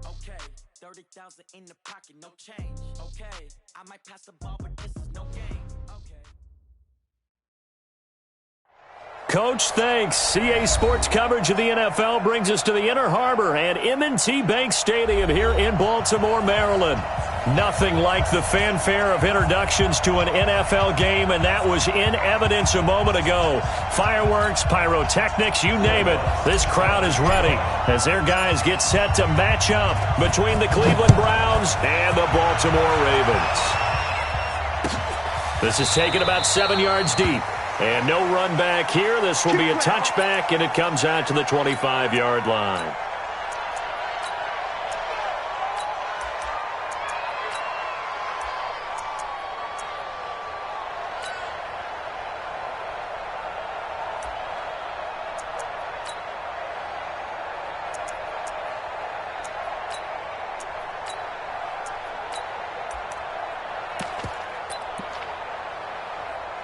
Okay, 30,000 in the pocket, no change. Okay, I might pass the ball, but this is no game. Okay. Coach, thanks. CA Sports coverage of the NFL brings us to the Inner Harbor and M&T Bank Stadium here in Baltimore, Maryland. Nothing like the fanfare of introductions to an NFL game, and that was in evidence a moment ago. Fireworks, pyrotechnics, you name it. This crowd is ready as their guys get set to match up between the Cleveland Browns and the Baltimore Ravens. This is taken about 7 yards deep. And no run back here. This will be a touchback, and it comes out to the 25-yard line.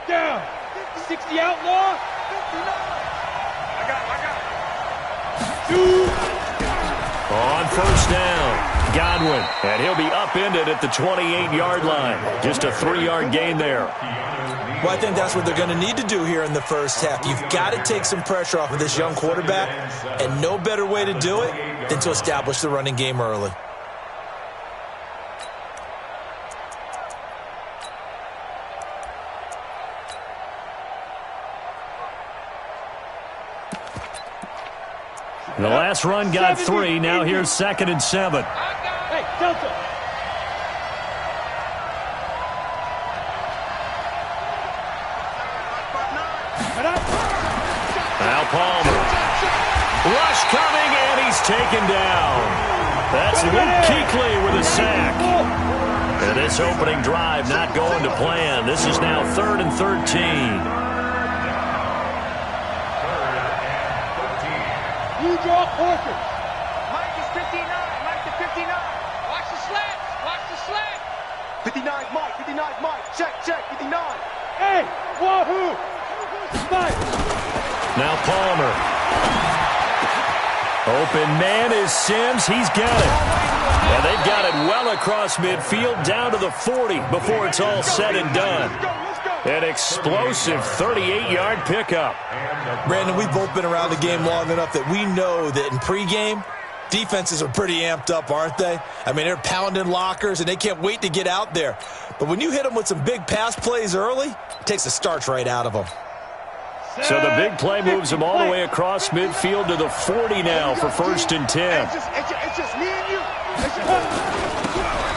Down. 60 outlaw. I got it. On first down, Godwin. And he'll be upended at the 28-yard line. Just a 3-yard gain there. Well, I think that's what they're going to need to do here in the first half. You've got to take some pressure off of this young quarterback, and no better way to do it than to establish the running game early. The last run got 3. Now here's 2nd and 7. Hey, Delta. Now Palmer. Rush coming, and he's taken down. That's Luke Kuechly with a sack. And this opening drive not going to plan. This is now 3rd and 13. You draw Parker. Mike is 59. Mike is 59. Watch the slant. Watch the slant. 59 Mike. 59 Mike. Check, 59. Hey, wahoo. Mike. Now Palmer. Open man is Sims. He's got it. And they've got it well across midfield down to the 40 before it's all said and done. An explosive 38-yard pickup. Brandon, we've both been around the game long enough that we know that in pregame, defenses are pretty amped up, aren't they? I mean, they're pounding lockers, and they can't wait to get out there. But when you hit them with some big pass plays early, it takes the starch right out of them. So the big play moves them all the way across midfield to the 40 now for 1st and 10. It's just me and you.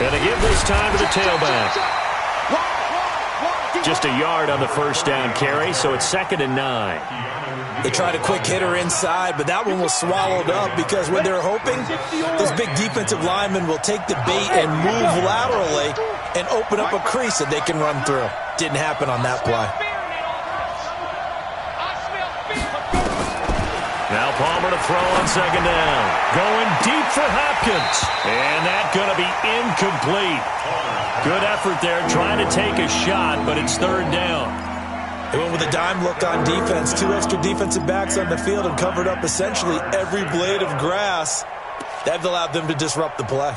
And they give this time to the tailback. Just a yard on the first down carry, so it's 2nd and 9. They tried a quick hitter inside, but that one was swallowed up because when they're hoping, this big defensive lineman will take the bait and move laterally and open up a crease that they can run through. Didn't happen on that play. Now Palmer to throw on 2nd down. Going deep for Hopkins. And that's going to be incomplete. Good effort there trying to take a shot, but it's 3rd down. They went with a dime look on defense. 2 extra defensive backs on the field and covered up essentially every blade of grass. That allowed them to disrupt the play.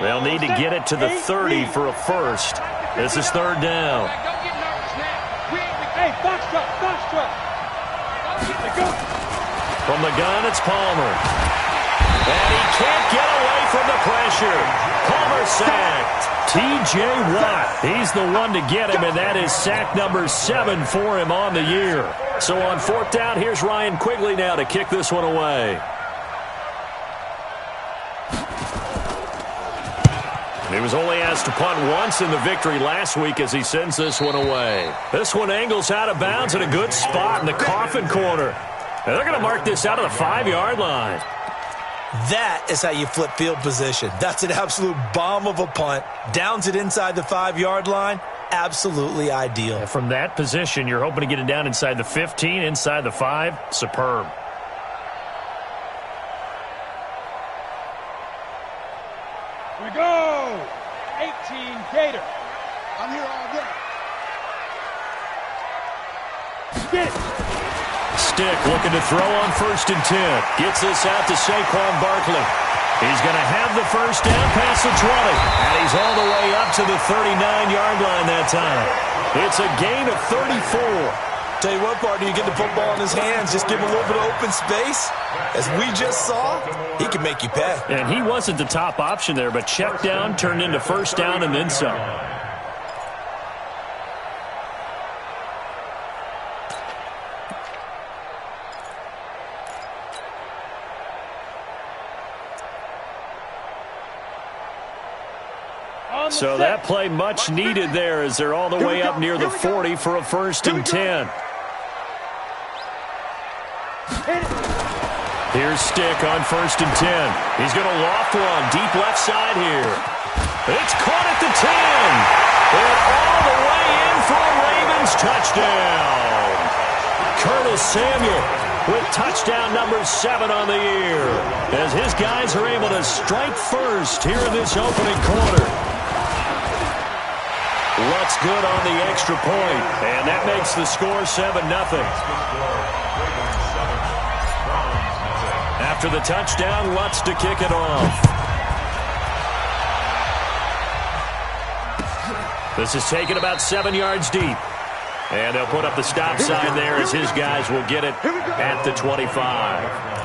They'll need to get it to the 30 for a first. This is 3rd down. Hey, foxtrot, foxtrot. From the gun, it's Palmer. And he can't get away from the pressure. Palmer sacked. T.J. Watt, he's the one to get him, and that is sack number 7 for him on the year. So on 4th down, here's Ryan Quigley now to kick this one away. He was only asked to punt once in the victory last week as he sends this one away. This one angles out of bounds at a good spot in the coffin corner. And they're going to mark this out of the 5-yard line. That is how you flip field position. That's an absolute bomb of a punt. Downs it inside the 5-yard line. Absolutely ideal. And from that position, you're hoping to get it down inside the 15, inside the 5. Superb. Here we go. 18 Gator. I'm here all day. Get it. Stick looking to throw on 1st and 10. Gets this out to Saquon Barkley. He's going to have the first down past the 20. And he's all the way up to the 39-yard line that time. It's a gain of 34. Tell you what, partner, you get the football in his hands, just give him a little bit of open space. As we just saw, he can make you pay. And he wasn't the top option there, but check down turned into first down and then some. So that play much needed there as they're all the way up near the 40 for a 1st and 10. Here's Stick on 1st and 10. He's going to loft one deep left side here. It's caught at the 10. And all the way in for a Ravens touchdown. Curtis Samuel with touchdown number 7 on the year as his guys are able to strike first here in this opening quarter. Lutz good on the extra point, and that makes the score 7-0. After the touchdown, Lutz to kick it off. This is taken about 7 yards deep. And they'll put up the stop sign there as his guys will get it at the 25.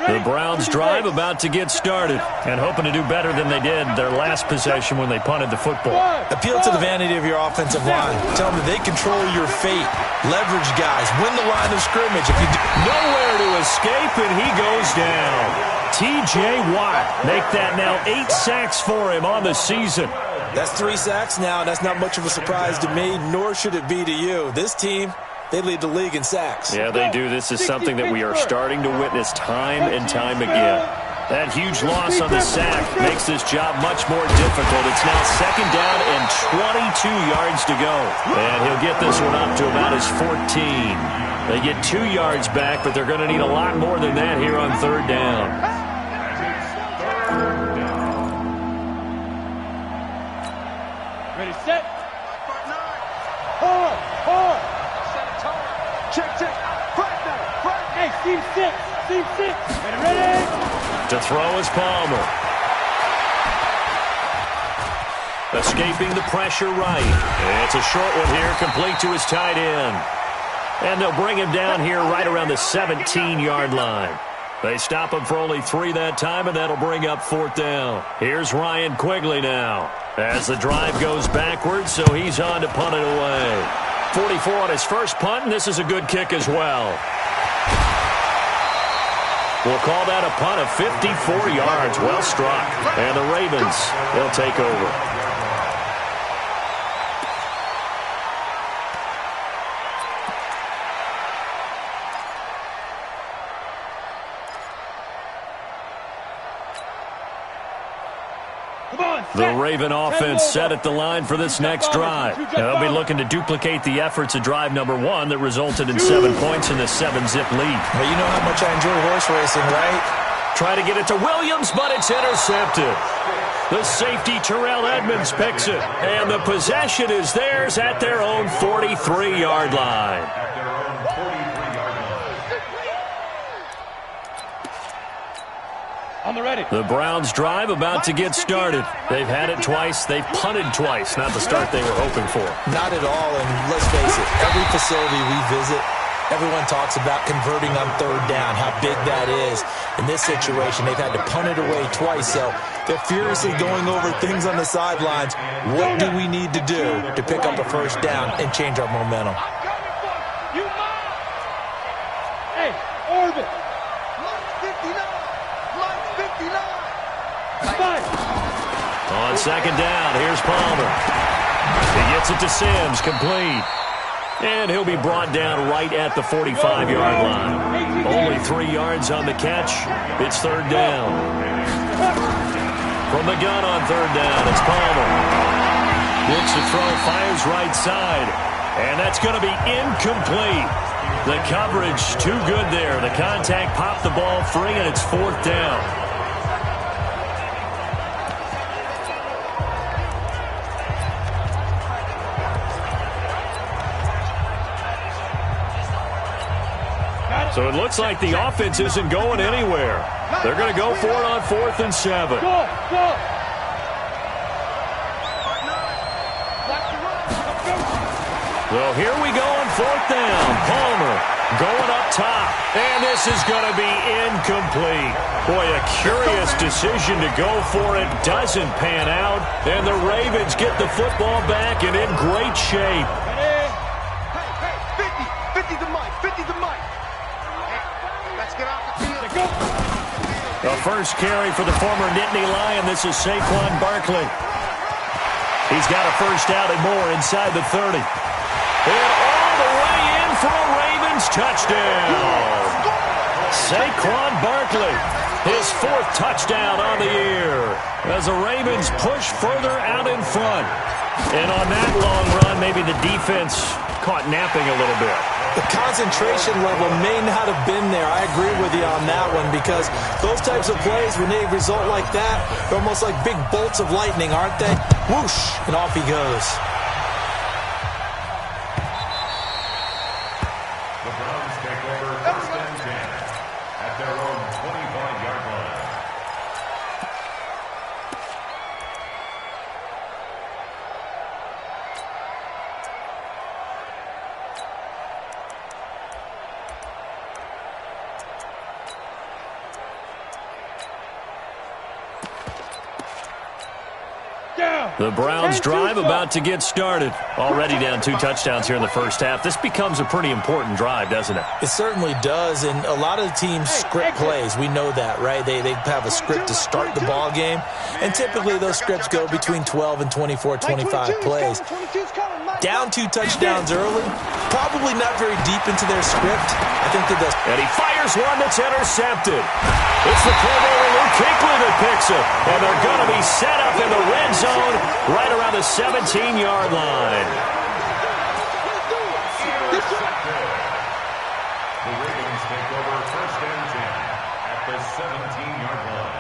The Browns drive about to get started and hoping to do better than they did their last possession when they punted the football. Appeal to the vanity of your offensive line. Tell them that they control your fate. Leverage guys. Win the line of scrimmage. If you nowhere to escape, and he goes down. T.J. Watt make that now 8 sacks for him on the season. That's 3 sacks now. That's not much of a surprise to me, nor should it be to you. This team, they lead the league in sacks. Yeah, they do. This is something that we are starting to witness time and time again. That huge loss on the sack makes this job much more difficult. It's now 2nd down and 22 yards to go. And he'll get this one up to about his 14. They get 2 yards back, but they're going to need a lot more than that here on 3rd down. Ready, set. Hard, hard. Check, check. Hey, seam 6. Seam 6. Ready? To throw is Palmer. Escaping the pressure right. It's a short one here, complete to his tight end. And they'll bring him down here right around the 17-yard line. They stop him for only 3 that time, and that'll bring up 4th down. Here's Ryan Quigley now as the drive goes backwards, so he's on to punt it away. 44 on his first punt, and this is a good kick as well. We'll call that a punt of 54 yards. Well struck. And the Ravens, they'll take over. The Raven offense set at the line for this next drive. They'll be looking to duplicate the efforts of drive number 1 that resulted in 7 points in the 7-zip lead. Well, you know how much I enjoy horse racing, right? Try to get it to Williams, but it's intercepted. The safety, Terrell Edmonds, picks it. And the possession is theirs at their own 43-yard line. On the ready. The Browns drive about to get started. They've had it twice. They've punted twice. Not the start they were hoping for. Not at all, and let's face it, every facility we visit, everyone talks about converting on 3rd down, how big that is. In this situation, they've had to punt it away twice, so they're furiously going over things on the sidelines. What do we need to do to pick up a 1st down and change our momentum? Hey, orbit. On 2nd down, here's Palmer. He gets it to Sims, complete. And he'll be brought down right at the 45-yard line. Only 3 yards on the catch. It's 3rd down. From the gun on 3rd down, it's Palmer. Looks to throw, fires right side. And that's going to be incomplete. The coverage too good there. The contact popped the ball free, and it's 4th down. So it looks like the offense isn't going anywhere. They're going to go for it on 4th and 7. Go! Well, here we go on 4th down. Palmer going up top. And this is going to be incomplete. Boy, a curious decision to go for it. Doesn't pan out. And the Ravens get the football back and in great shape. Hey, 50 to Mike, 50 to Mike. Let's get off the field. Go! The first carry for the former Nittany Lion. This is Saquon Barkley. He's got a first out and more inside the 30. And all the way in for a Ravens touchdown. Saquon Barkley, his 4th touchdown on the year as the Ravens push further out in front. And on that long run, maybe the defense caught napping a little bit. The concentration level may not have been there. I agree with you on that one because those types of plays, when they result like that, they're almost like big bolts of lightning, aren't they? Whoosh, and off he goes. The Browns drive about to get started. Already down 2 touchdowns here in the first half. This becomes a pretty important drive, doesn't it? It certainly does, and a lot of the teams script plays. We know that, right? They have a script to start the ball game, and typically those scripts go between 12 and 24, 25 plays. Down 2 touchdowns early, probably not very deep into their script. I think that does. And he fires one that's intercepted. It's the Pro Bowler Luke Kuechly that picks it, and they're going to be set up in the red zone right around the 17-yard line. The Ravens take over 1st and 10 at the 17-yard line.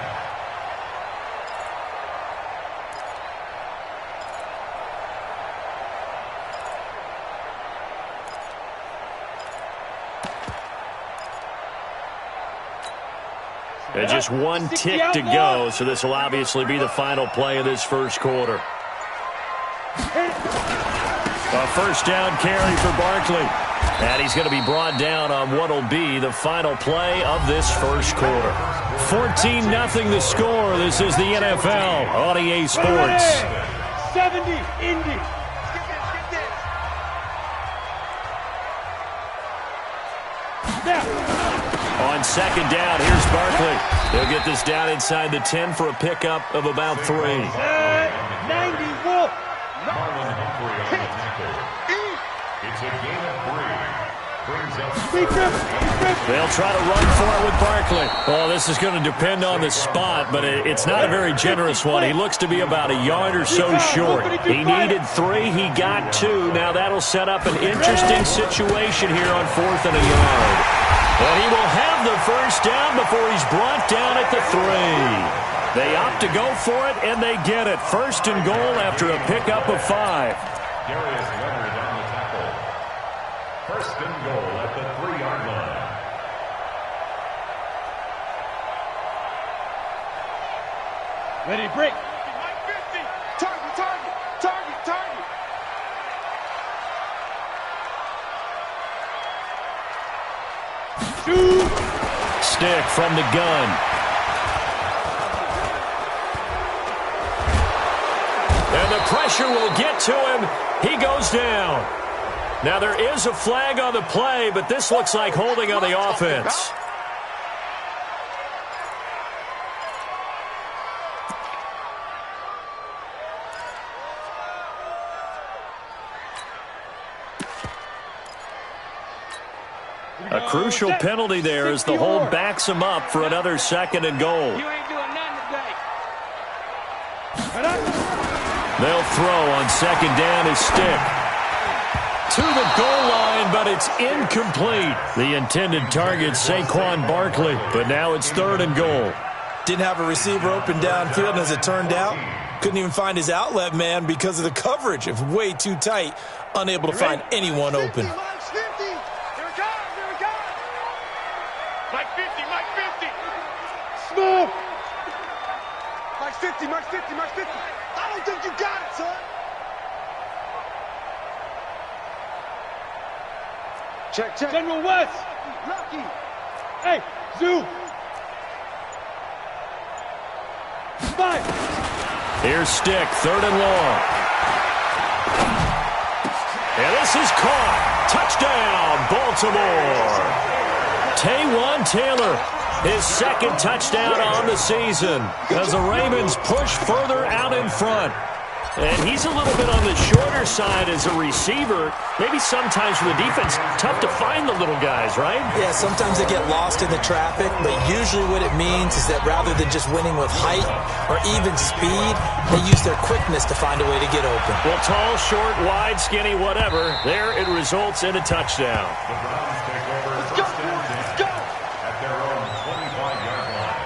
And just 1 tick to go, so this will obviously be the final play of this first quarter. A first down carry for Barkley. And he's going to be brought down on what will be the final play of this first quarter. 14-0 the score. This is the NFL on EA Sports. 70, Indy. On second down, here's Barkley. They'll get this down inside the 10 for a pickup of about 3. 90, Wolf. Marlon Humphrey on the tackle. It's a gain of 3. Brings up. They'll try to run for it with Barkley. Well, this is going to depend on the spot, but it's not a very generous one. He looks to be about a yard or so short. He needed 3. He got 2. Now that'll set up an interesting situation here on 4th and a yard. And he will have the first down before he's brought down at the 3. They opt to go for it, and they get it. 1st and goal after a pickup of 5. Darius Leonard on the tackle. 1st and goal at the 3-yard line. Ready, break. Target. Shoot. Stick from the gun. And the pressure will get to him. He goes down. Now there is a flag on the play, but this looks like holding on the offense. A crucial penalty there as the hold backs him up for another 2nd and goal. You ain't doing nothing today. They'll throw on 2nd down his stick. to the goal line, but it's incomplete. The intended target, Saquon Barkley, but now it's 3rd and goal. Didn't have a receiver open downfield, and as it turned out, couldn't even find his outlet man because of the coverage. It was way too tight, unable to find anyone open. Mike's 50. Here it comes. Here it comes. Mike 50. Mike 50. Smooth. Mike's 50. Mike's 50. Mike's 50. I don't think you got it, son. Check, check. General West. Lucky. Hey, Zoo. 5. Here's Stick, 3rd and long. And this is caught. Touchdown, Baltimore. Taywan Taylor, his 2nd touchdown on the season as the Ravens push further out in front. And he's a little bit on the shorter side as a receiver. Maybe sometimes for the defense, tough to find the little guys, right? Yeah, sometimes they get lost in the traffic, but usually what it means is that rather than just winning with height or even speed, they use their quickness to find a way to get open. Well, tall, short, wide, skinny, whatever, there it results in a touchdown. Let's go. Let's go. At their own 25-yard line.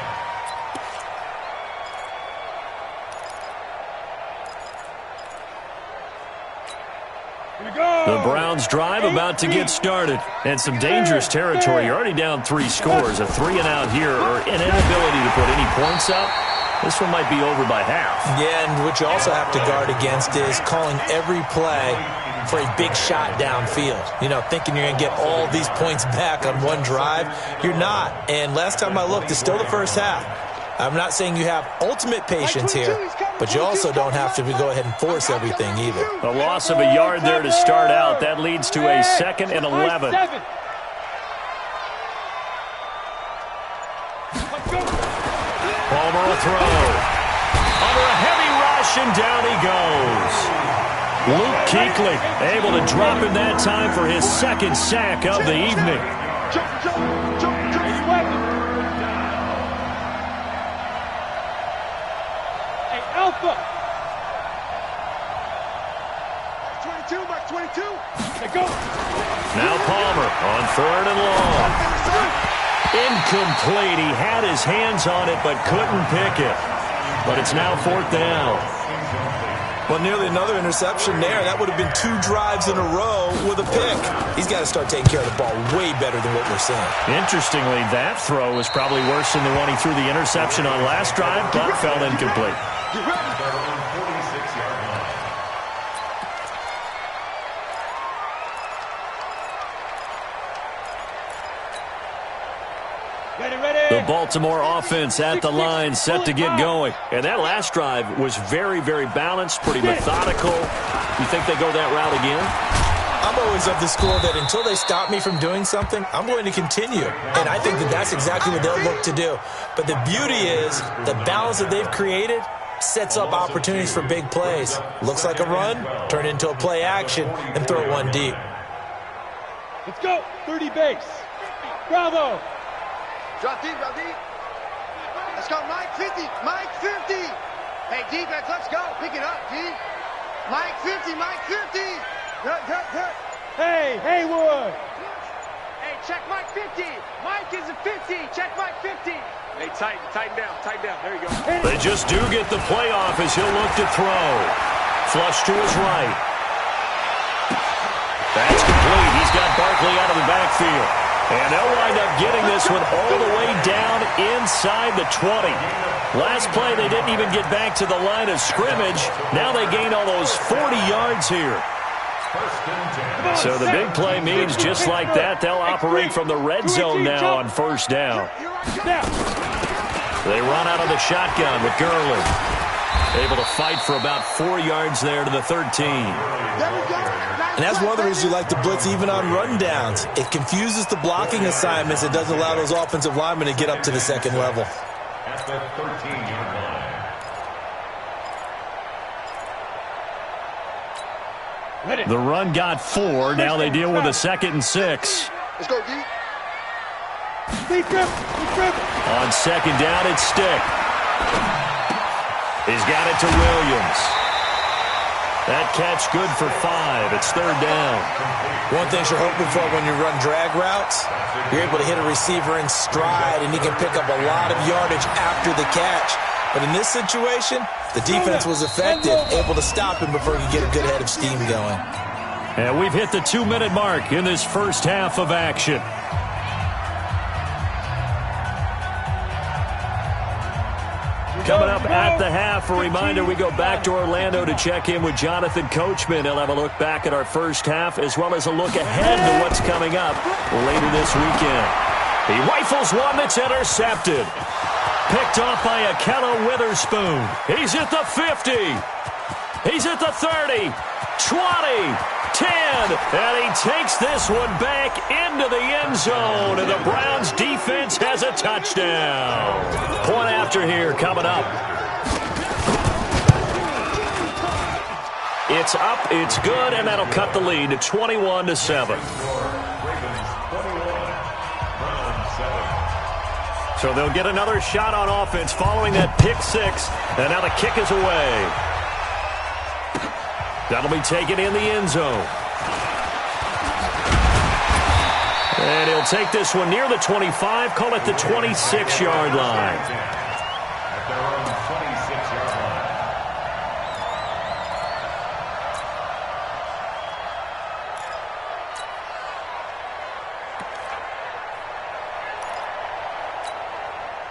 The Browns drive about to get started. And some dangerous territory. You're already down 3 scores. A 3-and-out here or an inability to put any points up. This one might be over by half. Yeah, and what you also have to guard against is calling every play for a big shot downfield. You know, thinking you're going to get all these points back on one drive. You're not. And last time I looked, it's still the first half. I'm not saying you have ultimate patience here, but you also don't have to go ahead and force everything either. A loss of a yard there to start out. That leads to a 2nd and 11. Palmer will throw. Under a heavy rush, and down he goes. Luke Kuechly able to drop in that time for his 2nd sack of the evening. Hey, Alpha. 22, Mike 22. Hey, go. Now Palmer on 3rd and long. Incomplete. He had his hands on it but couldn't pick it. But it's now 4th down. Well, nearly another interception there. That would have been 2 drives in a row with a pick. He's got to start taking care of the ball way better than what we're seeing. Interestingly, that throw was probably worse than the one he threw the interception on last drive, but fell incomplete. Their own 46-yard line. The Baltimore offense at the line, set to get going. And that last drive was very, very balanced, pretty methodical. You think they go that route again? I'm always of the school that until they stop me from doing something, I'm going to continue. And I think that that's exactly what they'll look to do. But the beauty is the balance that they've created sets up opportunities for big plays. Looks like a run, turn it into a play action, and throw one deep. Let's go. 30 base. Bravo. Drop deep, drop deep. Let's go, Mike 50. Mike 50. Hey, defense, let's go. Pick it up, D. Mike 50, Mike 50. Good. Hey, Haywood. Hey, check Mike 50. Mike is a 50. Check Mike 50. Hey, tighten down. There you go. They just do get the playoff as he'll look to throw. Flush to his right. That's complete. He's got Barkley out of the backfield. And they'll wind up getting this one all the way down inside the 20. Last play, they didn't even get back to the line of scrimmage. Now they gain almost 40 yards here. So the big play means just like that, they'll operate from the red zone now on 1st down. They run out of the shotgun with Gurley. Able to fight for about 4 yards there to the 13. And that's one of the reasons you like to blitz even on rundowns. It confuses the blocking assignments. It doesn't allow those offensive linemen to get up to the 2nd level. At the 13-yard line. The run got 4. Now they deal with a 2nd and 6. Let's go, D. Deep grip. On 2nd down, it's Stick. He's got it to Williams. That catch good for 5. It's third down. One thing you're hoping for when you run drag routes, you're able to hit a receiver in stride, and he can pick up a lot of yardage after the catch. But in this situation, the defense was effective, able to stop him before he could get a good head of steam going. And we've hit the 2-minute mark in this first half of action. Coming up at the half, a reminder, we go back to Orlando to check in with Jonathan Coachman. He'll have a look back at our first half as well as a look ahead to what's coming up later this weekend. He rifles one that's intercepted. Picked off by Akello Witherspoon. He's at the 50. He's at the 30. 20. 10. And he takes this one back into the end zone. And the Browns defense has a touchdown. Point after here coming up. It's up, it's good, and that'll cut the lead to 21-7. So they'll get another shot on offense following that pick six. And now the kick is away. That'll be taken in the end zone. And he'll take this one near the 25, call it the 26-yard line. At their own 26-yard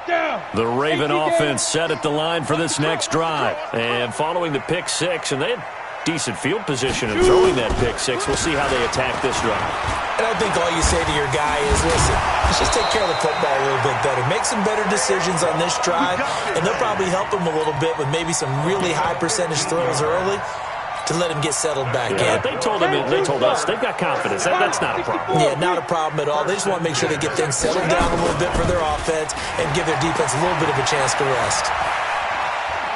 line. The Raven offense set at the line for this next drive. And following the pick six, and they had decent field position in throwing that pick six. We'll see how they attack this drive. And I think all you say to your guy is, listen, let's just take care of the football a little bit better. Make some better decisions on this drive, and they'll probably help him a little bit with maybe some really high percentage throws early to let him get settled back in. They told us they've got confidence. That's not a problem. Yeah, not a problem at all. They just want to make sure they get things settled down a little bit for their offense and give their defense a little bit of a chance to rest.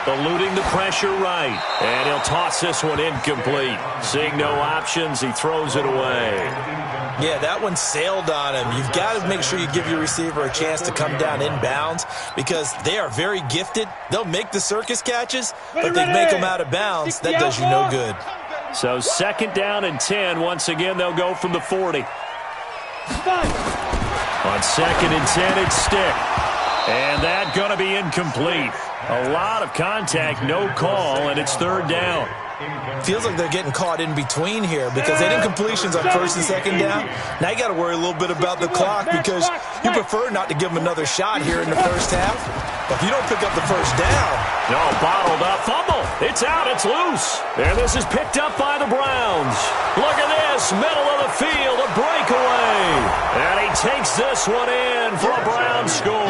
Eluding the pressure right. And he'll toss this one incomplete. Seeing no options, he throws it away. Yeah, that one sailed on him. You've got to make sure you give your receiver a chance to come down inbounds because they are very gifted. They'll make the circus catches, but if they make them out of bounds, that does you no good. So second down and 10. Once again, they'll go from the 40. On second and 10, it's Stick. And that going to be incomplete. A lot of contact, no call, and it's third down. Feels like they're getting caught in between here because they had incompletions on first and second down. Now you got to worry a little bit about the clock because you prefer not to give them another shot here in the first half. But if you don't pick up the first down. No, bottled up, fumble. It's out, it's loose. And this is picked up by the Browns. Look at this, middle of the field, a breakaway. And he takes this one in for a Browns score.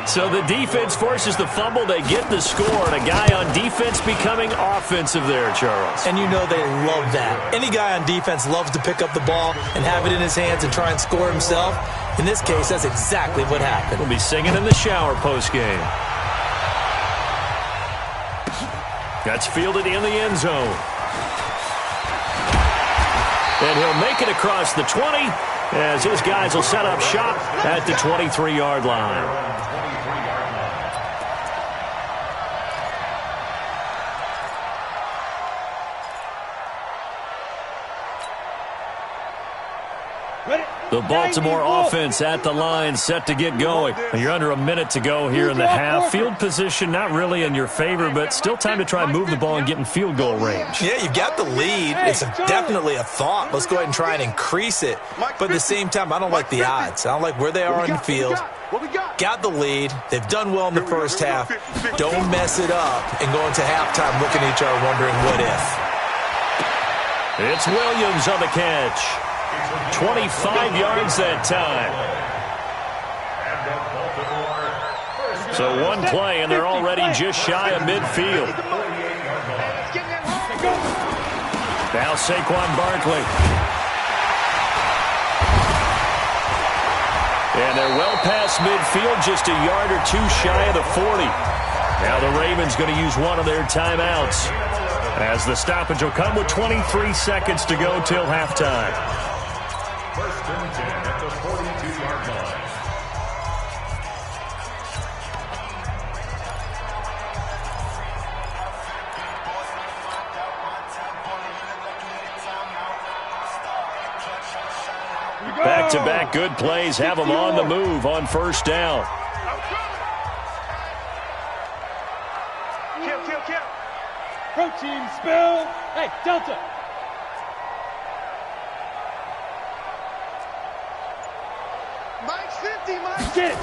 So the defense forces the fumble. They get the score, and a guy on defense becoming offensive there, Charles. And you know they love that. Any guy on defense loves to pick up the ball and have it in his hands and try and score himself. In this case, that's exactly what happened. We'll be singing in the shower postgame. That's fielded in the end zone. And he'll make it across the 20 as his guys will set up shop at the 23-yard line. The Baltimore offense at the line, set to get going. You're under a minute to go here in the half. Field position not really in your favor, but still time to try and move the ball and get in field goal range. Yeah, you've got the lead. It's definitely a thought. Let's go ahead and try and increase it. But at the same time, I don't like the odds. I don't like where they are on the field. Got the lead. They've done well in the first half. Don't mess it up and go into halftime looking at each other wondering what if. It's Williams on the catch. 25 yards that time. So one play, and they're already just shy of midfield. Now Saquon Barkley. And they're well past midfield, just a yard or two shy of the 40. Now the Ravens going to use one of their timeouts, as the stoppage will come with 23 seconds to go till halftime. First and 10 at the 42-yard line. Back-to-back good plays have them on the move on first down. Kill. Protein spill. Hey, Delta. Mike's 50, Mike. Get it.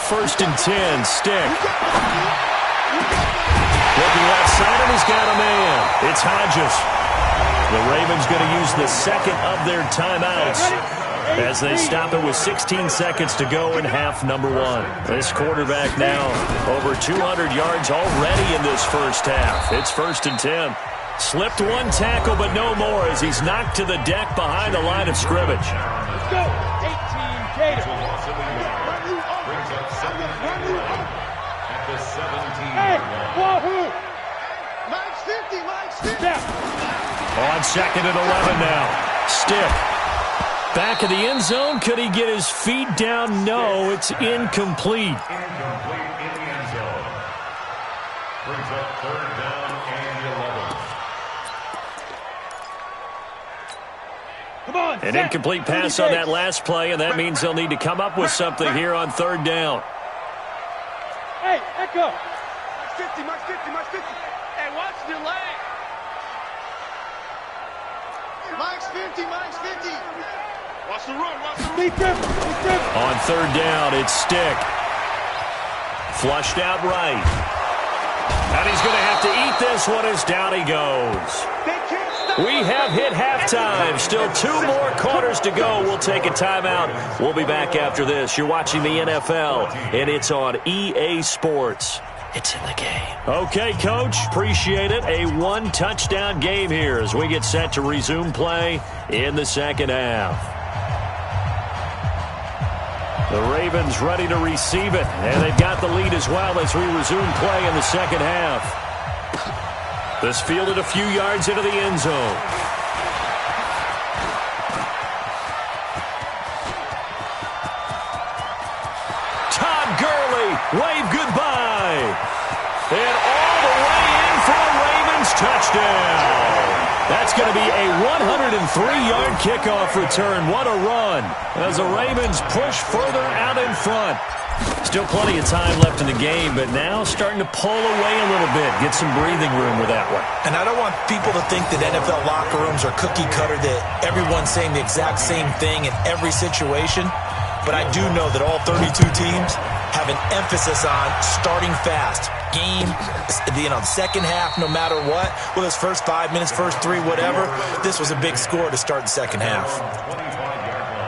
First and 10, Stick. Looking left side, and he's got a man. It's Hodges. The Ravens going to use the second of their timeouts as they stop it with 16 seconds to go in half number one. This quarterback now over 200 yards already in this first half. It's first and 10. Slipped one tackle, but no more as he's knocked to the deck behind the line of scrimmage. Let's go. 18 Gators. Brings up second and 11 at the 17. Hey, wahoo. Mike's 50, Mike's 50. Step. On second and 11 now. Stick. Back of the end zone. Could he get his feet down? No, it's incomplete. Incomplete in the end zone. Brings up third down and 11. Come on. An incomplete pass on that last play, and that means they'll need to come up with something here on third down. Hey, Echo. Mike's 50, Mike's 50, Mike's 50. Hey, watch the leg. Mike's 50, Mike's 50. Watch the run, watch the run. Be careful. On third down, it's Stick. Flushed out right. And he's going to have to eat this one as down he goes. They can't stop. We have hit halftime. Still 2 more quarters to go. We'll take a timeout. We'll be back after this. You're watching the NFL, and it's on EA Sports. It's in the game. Okay, Coach. Appreciate it. A 1-touchdown game here as we get set to resume play in the second half. The Ravens ready to receive it, and they've got the lead as well as we resume play in the second half. This fielded a few yards into the end zone. Todd Gurley, wave goodbye. And all the way in for a Ravens touchdown. That's going to be a 103-yard kickoff return. What a run as the Ravens push further out in front. Still plenty of time left in the game, but now starting to pull away a little bit, get some breathing room with that one. And I don't want people to think that NFL locker rooms are cookie cutter, that everyone's saying the exact same thing in every situation. But I do know that all 32 teams have an emphasis on starting fast. Game, second half, no matter what. Well, those first 5 minutes, first 3, whatever. This was a big score to start the second half. 25-yard line.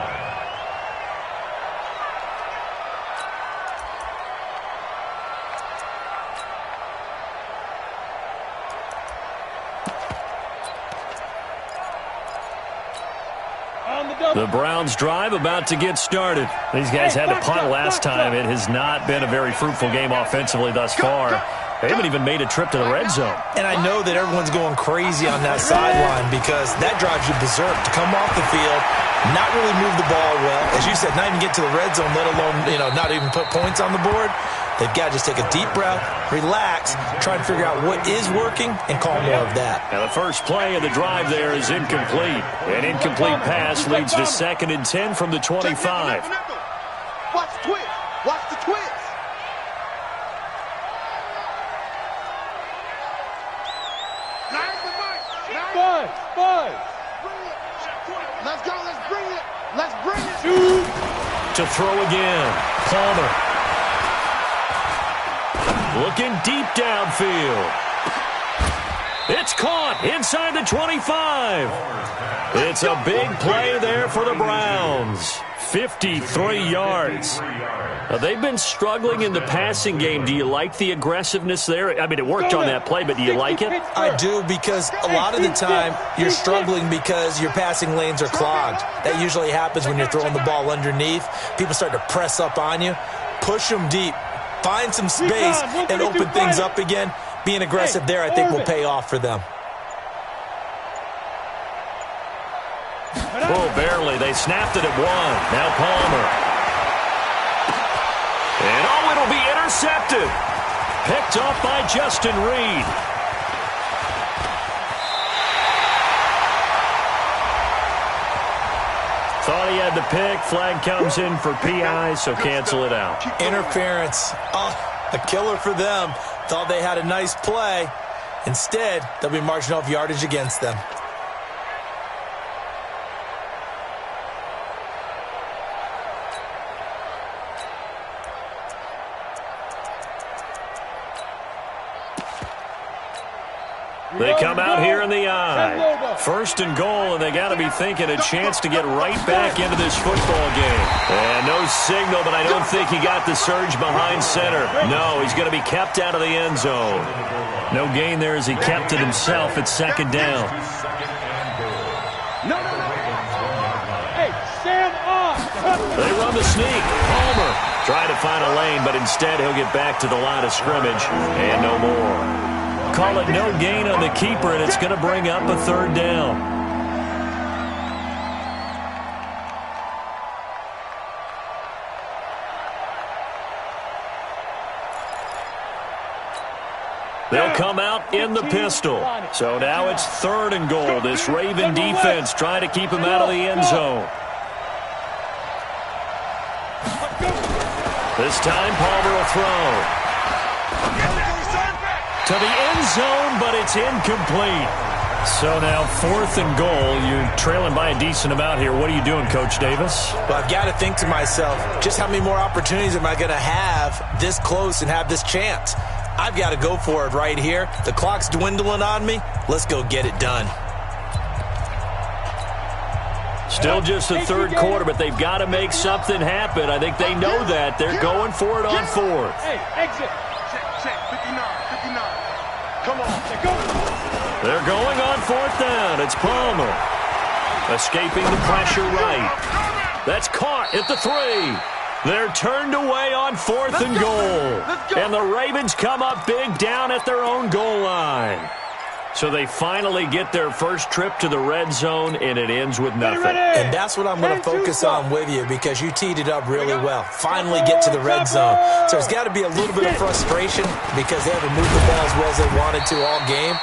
The Browns drive about to get started. These guys had to punt last time. It has not been a very fruitful game offensively thus far. They haven't even made a trip to the red zone. And I know that everyone's going crazy on that sideline because that drives you berserk to come off the field, not really move the ball well. As you said, not even get to the red zone, let alone, not even put points on the board. They've got to just take a deep breath, relax, try to figure out what is working, and call more of that. Now the first play of the drive there is incomplete. An incomplete pass leads to 2nd and 10 from the 25. Watch the twist. Watch the twist. Five. Let's go. Let's bring it. Let's bring it. To throw again. Palmer. Looking deep downfield. It's caught inside the 25. It's a big play there for the Browns. 53 yards. Now, they've been struggling in the passing game. Do you like the aggressiveness there? I mean, it worked on that play, but do you like it? I do, because a lot of the time you're struggling because your passing lanes are clogged. That usually happens when you're throwing the ball underneath. People start to press up on you. Push them deep. Find some space and open things up again. Being aggressive there, I think, will pay off for them. Oh, barely. They snapped it at 1. Now Palmer. And it'll be intercepted. Picked off by Justin Reed. Thought he had the pick. Flag comes in for PI, so cancel it out. Interference. Oh, a killer for them. Thought they had a nice play. Instead, they'll be marching off yardage against them. They come out here in the I. First and goal, and they got to be thinking a chance to get right back into this football game. And no signal, but I don't think he got the surge behind center. No, he's going to be kept out of the end zone. No gain there as he kept it himself at second down. No. Hey, stand off. They run the sneak. Palmer trying to find a lane, but instead he'll get back to the line of scrimmage and no more. Call it no gain on the keeper, and it's going to bring up a third down. They'll come out in the pistol. So now it's third and goal. This Raven defense trying to keep him out of the end zone. This time Palmer will throw. To the end zone, but it's incomplete. So now fourth and goal. You're trailing by a decent amount here. What are you doing, Coach Davis? Well, I've got to think to myself, just how many more opportunities am I going to have this close and have this chance? I've got to go for it right here. The clock's dwindling on me. Let's go get it done. Still just the third quarter, but they've got to make something happen. I think they know that. They're going for it on fourth. Hey, exit. Check, 59. Come on. They're going on fourth down. It's Palmer. Escaping the pressure right. That's caught at the 3. They're turned away on fourth and goal. And the Ravens come up big down at their own goal line. So they finally get their first trip to the red zone, and it ends with nothing. And that's what I'm going to focus on with you because you teed it up really well. Finally get to the red zone. So there's got to be a little bit of frustration because they haven't moved the ball as well as they wanted to all game.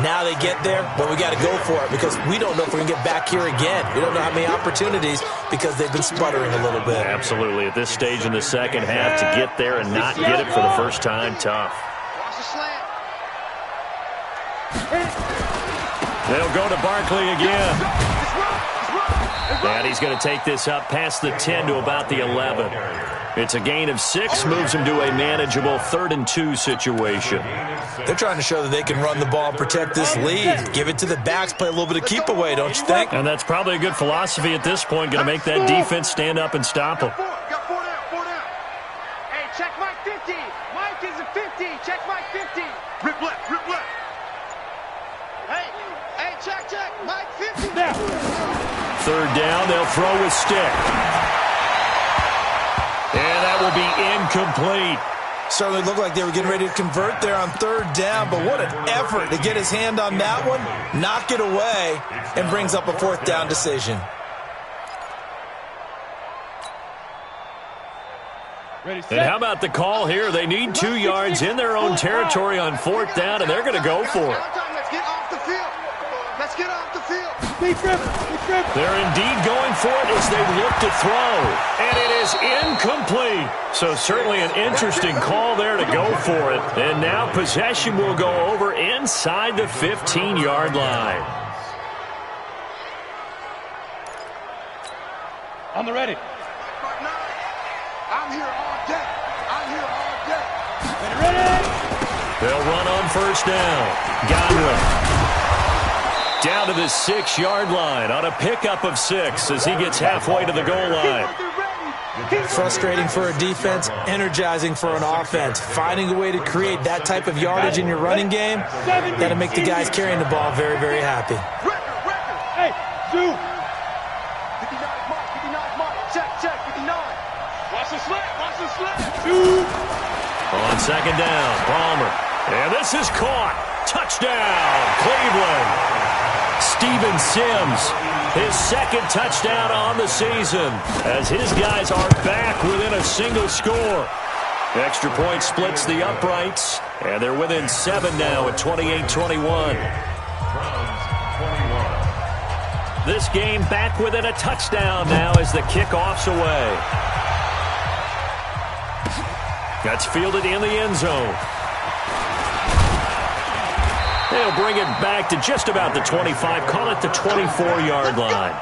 Now they get there, but we got to go for it because we don't know if we're going to get back here again. We don't know how many opportunities because they've been sputtering a little bit. Absolutely. At this stage in the second half, to get there and not get it for the first time, tough. Watch the slant. They'll go to Barkley again. And he's going to take this up past the 10 to about the 11. It's a gain of 6, moves him to a manageable 3rd and 2 situation. They're trying to show that they can run the ball and protect this lead. Give it to the backs, play a little bit of keep away, don't you think? And that's probably a good philosophy at this point, going to make that defense stand up and stop them. Got 4 down. Hey, check Mike 50. Mike is a 50. Check Mike 50. Rip left. Hey, check. Mike 50. Now. Third down, they'll throw with stick. And that will be incomplete. Certainly looked like they were getting ready to convert there on third down, but what an effort to get his hand on that one, knock it away, and brings up a fourth down decision. And how about the call here? They need 2 yards in their own territory on fourth down, and they're going to go for it. Let's get off the field. They're indeed going for it as they look to throw. And it is incomplete. So certainly an interesting call there to go for it. And now possession will go over inside the 15-yard line. On the ready. I'm here all day. Ready. They'll run on first down. Godwin. Down to the 6-yard line on a pickup of 6 as he gets halfway to the goal line. Frustrating for a defense, energizing for an offense. Finding a way to create that type of yardage in your running game, that'll make the guys carrying the ball very, very happy. Hey, Zoo. 59 Mike. Check, 59. Watch the slant. Zoo. On second down, Palmer. And this is caught. Touchdown, Cleveland. Steven Sims, his second touchdown on the season as his guys are back within a single score. Extra point splits the uprights, and they're within 7 now at 28-21. This game back within a touchdown now as the kickoff's away. That's fielded in the end zone. They'll bring it back to just about the 25, call it the 24-yard line.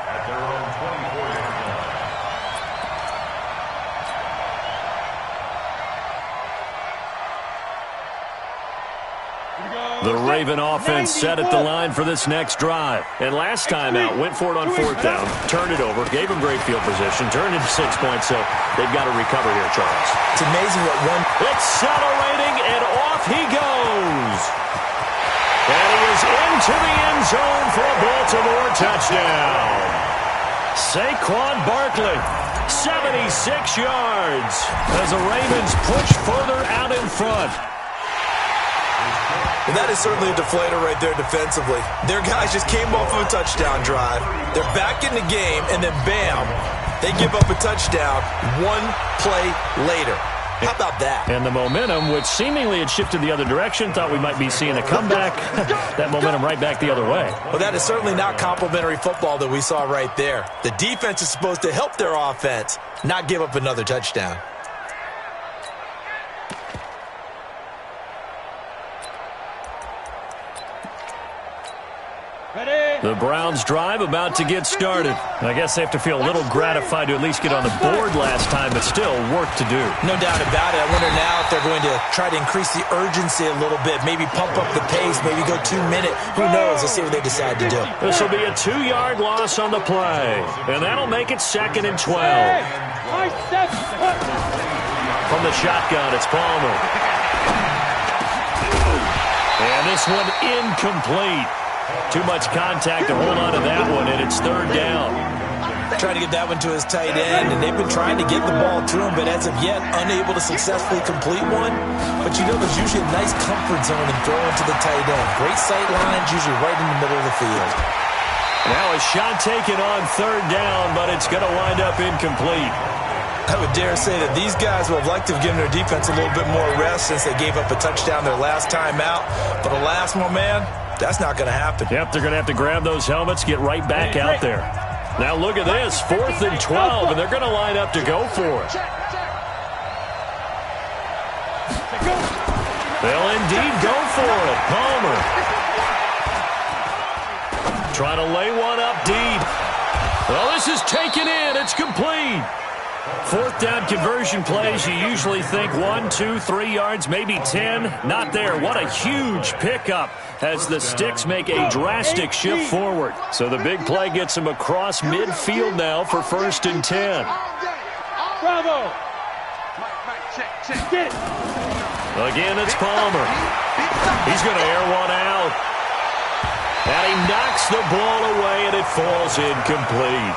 The Raven offense set at the line for this next drive. And last time out, went for it on fourth down, turned it over, gave them great field position, turned into 6 points, so they've got to recover here, Charles. It's amazing what one... Accelerating, and off he goes. And he is into the end zone for a Baltimore touchdown. Saquon Barkley, 76 yards, as the Ravens push further out in front. And that is certainly a deflator right there defensively. Their guys just came off of a touchdown drive. They're back in the game, and then bam, they give up a touchdown one play later. How about that? And the momentum, which seemingly had shifted the other direction, thought we might be seeing a comeback. That momentum right back the other way. Well, that is certainly not complimentary football that we saw right there. The defense is supposed to help their offense, not give up another touchdown. The Browns drive about to get started. I guess they have to feel a little gratified to at least get on the board last time, but still work to do. No doubt about it. I wonder now if they're going to try to increase the urgency a little bit, maybe pump up the pace, maybe go 2 minute. Who knows? Let's see what they decide to do. This will be a 2-yard loss on the play, and that'll make it 2nd and 12. From the shotgun, it's Palmer. And this one incomplete. Too much contact to hold on to that one, and it's 3rd down. Trying to get that one to his tight end, and they've been trying to get the ball to him, but as of yet, unable to successfully complete one. But you know, there's usually a nice comfort zone in throwing to the tight end. Great sight lines, usually right in the middle of the field. Now a shot taken on 3rd down, but it's going to wind up incomplete. I would dare say that these guys would have liked to have given their defense a little bit more rest since they gave up a touchdown their last time out. But alas, my man, that's not going to happen. Yep, they're going to have to grab those helmets, get right back out there. Now look at this, 4th and 12, and they're going to line up to go for it. They'll indeed go for it. Palmer trying to lay one up deep. Well, this is taken in. It's complete. 4th down conversion plays, you usually think 1, 2, 3 yards, maybe 10. Not there. What a huge pickup as the Sticks make a drastic shift forward. So the big play gets them across midfield now for 1st and 10. Bravo! Again, it's Palmer. He's going to air one out. And he knocks the ball away, and it falls incomplete.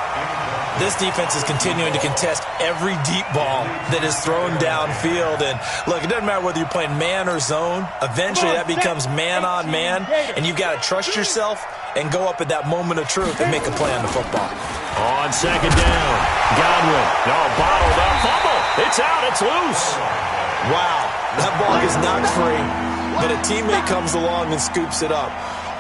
This defense is continuing to contest every deep ball that is thrown downfield. And look, it doesn't matter whether you're playing man or zone. Eventually, that becomes man on man, and you've got to trust yourself and go up at that moment of truth and make a play on the football. On 2nd down, Godwin. No, bottled up. Fumble. It's out. It's loose. Wow, that ball is knocked free, but a teammate comes along and scoops it up.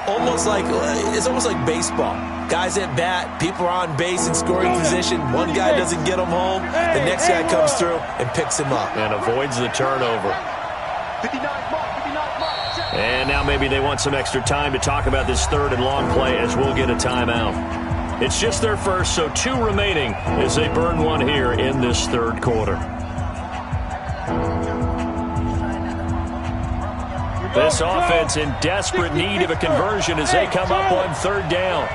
It's almost like baseball. Guys at bat, people are on base in scoring position. One guy doesn't get him home. The next guy comes through and picks him up. And avoids the turnover. And now maybe they want some extra time to talk about this 3rd and long play as we'll get a timeout. It's just their first, so 2 remaining as they burn one here in this 3rd quarter. This offense in desperate need of a conversion as they come up on 3rd down.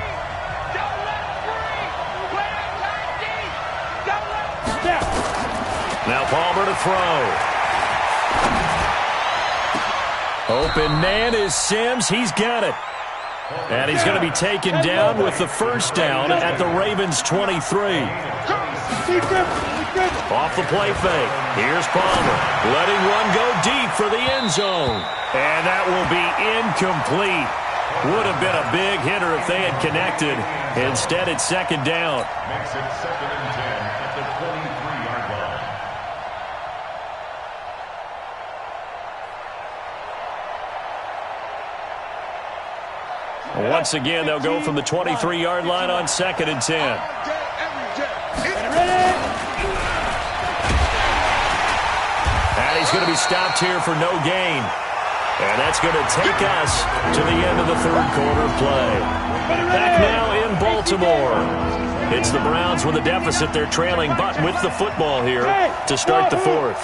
Now Palmer to throw. Open man is Sims. He's got it. And he's going to be taken down with the 1st down at the Ravens' 23. Off the play fake. Here's Palmer. Letting one go deep for the end zone. And that will be incomplete. Would have been a big hitter if they had connected. Instead, it's 2nd down. Makes it 2nd and 10 at the 23-yard line. And once again, they'll go from the 23-yard line on 2nd and 10. And he's going to be stopped here for no gain. And that's going to take us to the end of the third quarter play. Back now in Baltimore. It's the Browns with a deficit. They're trailing, but with the football here to start the fourth.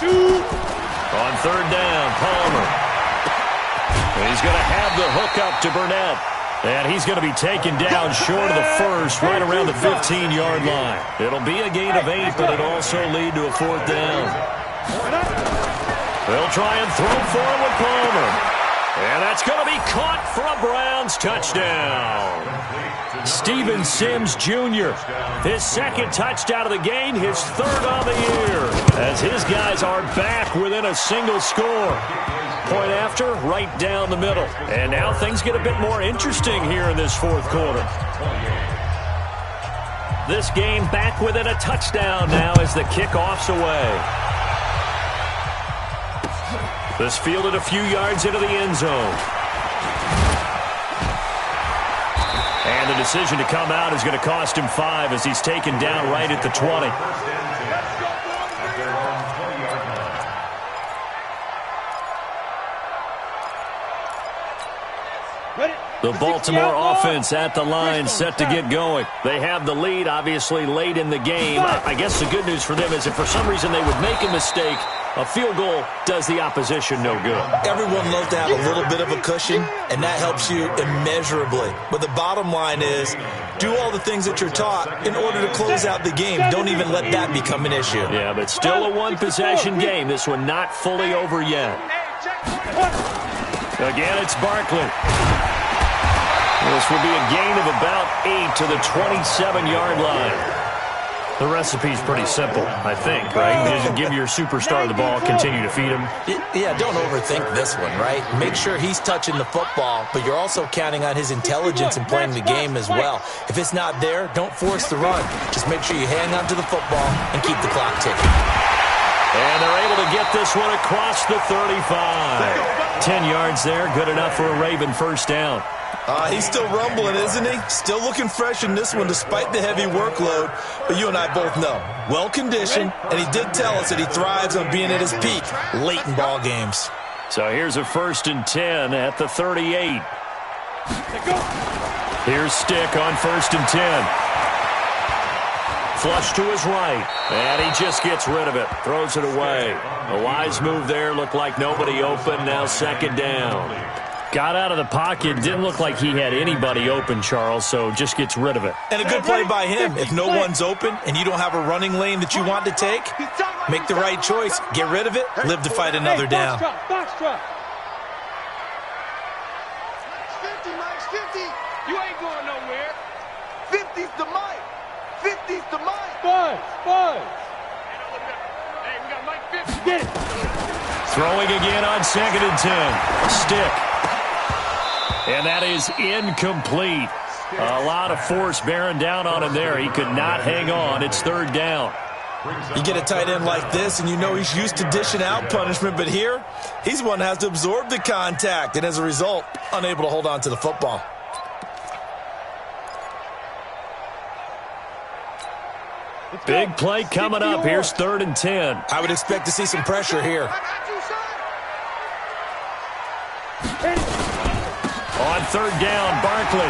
On third down, Palmer. And he's going to have the hook up to Burnett. And he's going to be taken down short of the first, right around the 15-yard line. It'll be a gain of 8, but it'll also lead to a fourth down. They'll try and throw for it with Palmer. And that's going to be caught for a Browns touchdown. Steven Sims Jr., his second touchdown of the game, his third on the year, as his guys are back within a single score. Point after, right down the middle. And now things get a bit more interesting here in this fourth quarter. This game back within a touchdown now as the kickoff's away. This fielded a few yards into the end zone. And the decision to come out is going to cost him 5 as he's taken down right at the 20. The Baltimore offense at the line set to get going. They have the lead, obviously, late in the game. I guess the good news for them is if for some reason they would make a mistake, a field goal does the opposition no good. Everyone loves to have a little bit of a cushion, and that helps you immeasurably. But the bottom line is, do all the things that you're taught in order to close out the game. Don't even let that become an issue. Yeah, but still a one-possession game. This one not fully over yet. Again, it's Barkley. This will be a gain of about 8 to the 27-yard line. The recipe's pretty simple, I think, right? Just give your superstar the ball, continue to feed him. Yeah, don't overthink this one, right? Make sure he's touching the football, but you're also counting on his intelligence in playing the game as well. If it's not there, don't force the run. Just make sure you hang on to the football and keep the clock ticking. And they're able to get this one across the 35. 10 yards there, good enough for a Raven first down. He's still rumbling, isn't he? Still looking fresh in this one despite the heavy workload. But you and I both know, well-conditioned, and he did tell us that he thrives on being at his peak late in ball games. So here's a 1st and 10 at the 38. Here's Stick on 1st and 10. Flush to his right, and he just gets rid of it, throws it away. A wise move there, looked like nobody open, now 2nd down. Got out of the pocket, didn't look like he had anybody open, Charles, so just gets rid of it. And a good play by him. If no one's open and you don't have a running lane that you want to take, make the right choice, get rid of it, live to fight another down. Box truck. Mike's 50, Mike's 50. You ain't going nowhere. 50's the Mike. 50's the Mike. Buzz. Hey, we got Mike 50. Get it. Throwing again on 2nd and 10. Stick. And that is incomplete. A lot of force bearing down on him there. He could not hang on. It's 3rd down. You get a tight end like this, and you know he's used to dishing out punishment, but here, he's one that has to absorb the contact, and as a result, unable to hold on to the football. Big play coming up. Here's 3rd and 10. I would expect to see some pressure here. On 3rd down, Barkley.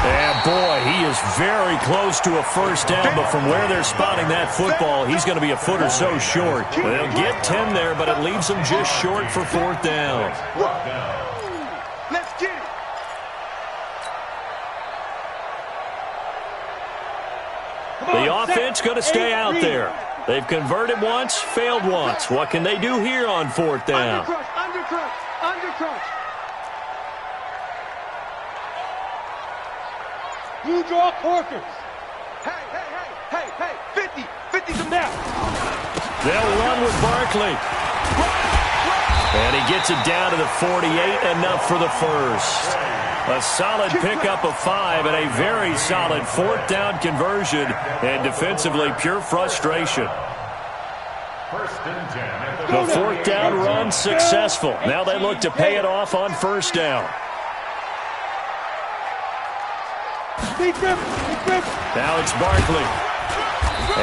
And boy, he is very close to a first down, but from where they're spotting that football, he's going to be a foot or so short. They'll get 10 there, but it leaves them just short for 4th down. Let's get it. The offense going to stay out there. They've converted once, failed once. What can they do here on 4th down? Undercrush. You draw corkers. Hey, 50's them now. They'll run with Barkley. And he gets it down to the 48, enough for the first. A solid pickup of 5 and a very solid 4th down conversion. And defensively, pure frustration. First and 10. The fourth down run successful. Now they look to pay it off on first down. Now it's Barkley.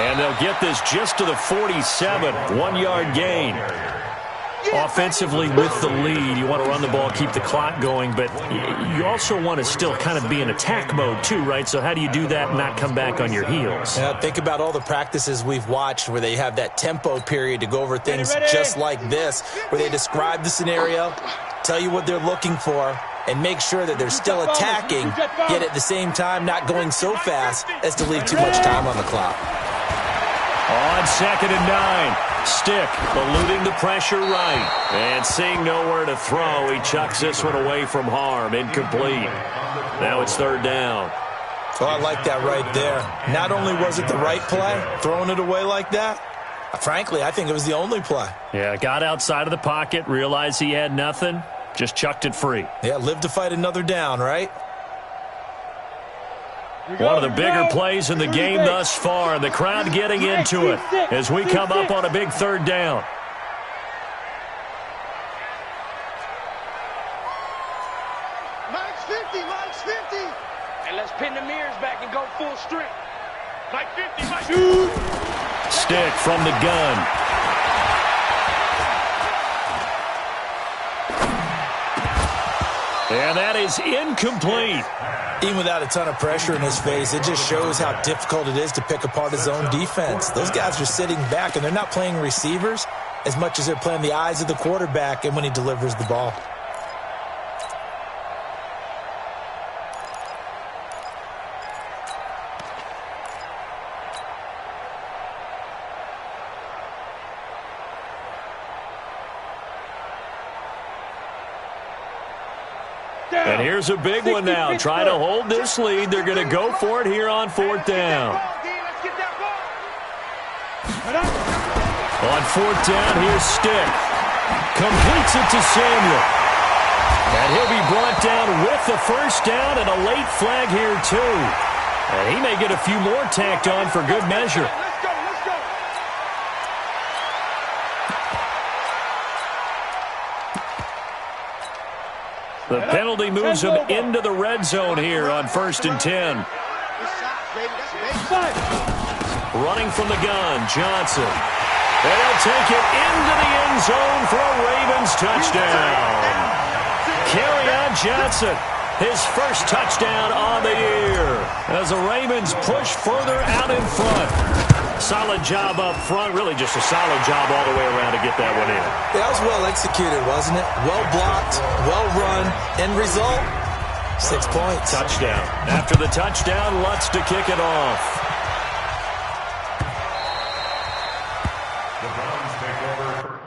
And they'll get this just to the 47. 1-yard gain. Offensively with the lead, you want to run the ball, keep the clock going, but you also want to still kind of be in attack mode too, right? So how do you do that and not come back on your heels? Yeah, think about all the practices we've watched where they have that tempo period to go over things just like this, where they describe the scenario, tell you what they're looking for, and make sure that they're still attacking, yet at the same time not going so fast as to leave too much time on the clock. On 2nd and 9, Stick eluding the pressure right. And seeing nowhere to throw, he chucks this one away from harm. Incomplete. Now it's 3rd down. Oh, I like that right there. Not only was it the right play, throwing it away like that, frankly, I think it was the only play. Yeah, got outside of the pocket, realized he had nothing, just chucked it free. Yeah, live to fight another down, right? One of the bigger plays in the game thus far, and the crowd getting into it as we come up on a big 3rd down. Mike's 50, Mike's 50. And let's pin the mirrors back and go full strength. Mike 50, Mike. Stick from the gun. And that is incomplete. Even without a ton of pressure in his face, it just shows how difficult it is to pick apart his own defense. Those guys are sitting back, and they're not playing receivers as much as they're playing the eyes of the quarterback and when he delivers the ball. And here's a big one now. Trying to hold this lead. They're going to go for it here on 4th down. On 4th down, here's Stick. Completes it to Samuel. And he'll be brought down with the first down and a late flag here too. And he may get a few more tacked on for good measure. The penalty moves him into the red zone here on 1st and 10. Running from the gun, Johnson. And he'll take it into the end zone for a Ravens touchdown. Kerryon Johnson, his first touchdown on the year as the Ravens push further out in front. Solid job up front, really just a solid job all the way around to get that one in. That was well executed, wasn't it? Well blocked, well run. End result, 6 points. Touchdown. After the touchdown, Lutz to kick it off. The Browns take over.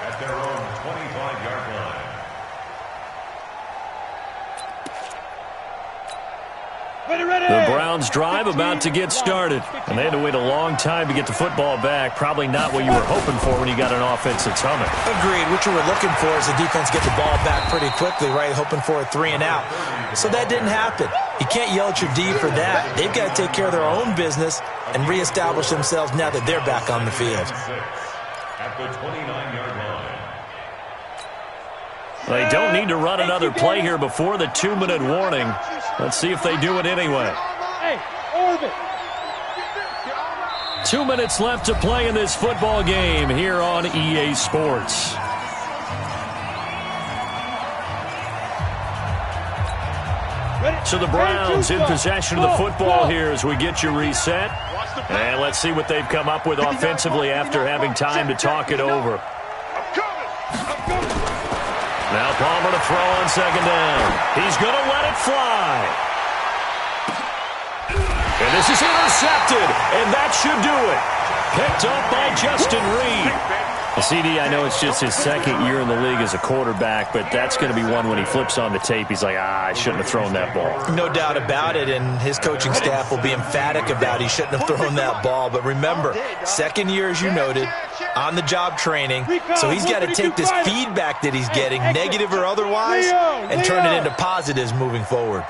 At their own 25-yard line. The Browns drive about to get started. And they had to wait a long time to get the football back. Probably not what you were hoping for when you got an offense that's humming. Agreed. What you were looking for is the defense get the ball back pretty quickly, right? Hoping for a 3 and out. So that didn't happen. You can't yell at your D for that. They've got to take care of their own business and reestablish themselves now that they're back on the field. At the 29-yard line. They don't need to run another play here before the 2-minute warning. Let's see if they do it anyway. 2 minutes left to play in this football game here on EA Sports. So the Browns in possession of the football here as we get you reset. And let's see what they've come up with offensively after having time to talk it over. Now Palmer to throw on 2nd down. He's going to let it fly. And this is intercepted, and that should do it. Picked up by Justin Reed. CD, I know it's just his second year in the league as a quarterback, but that's going to be one when he flips on the tape. He's like, I shouldn't have thrown that ball. No doubt about it, and his coaching staff will be emphatic about he shouldn't have thrown that ball. But remember, second year, as you noted, on-the-job training, so he's got to take this feedback that he's getting, negative or otherwise, and turn it into positives moving forward.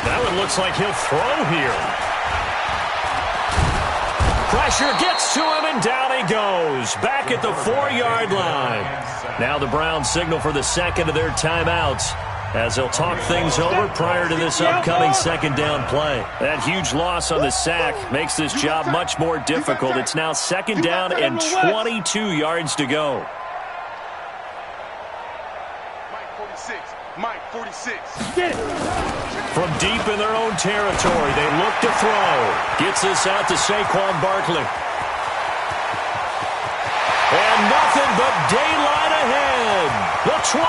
That one looks like he'll throw here. Pressure gets to him, and down he goes. Back at the 4-yard line. Now the Browns signal for the second of their timeouts as they'll talk things over prior to this upcoming second down play. That huge loss on the sack makes this job much more difficult. It's now second down and 22 yards to go. Mike 46. Get it. From deep in their own territory, they look to throw. Gets this out to Saquon Barkley. And nothing but daylight ahead. The 20.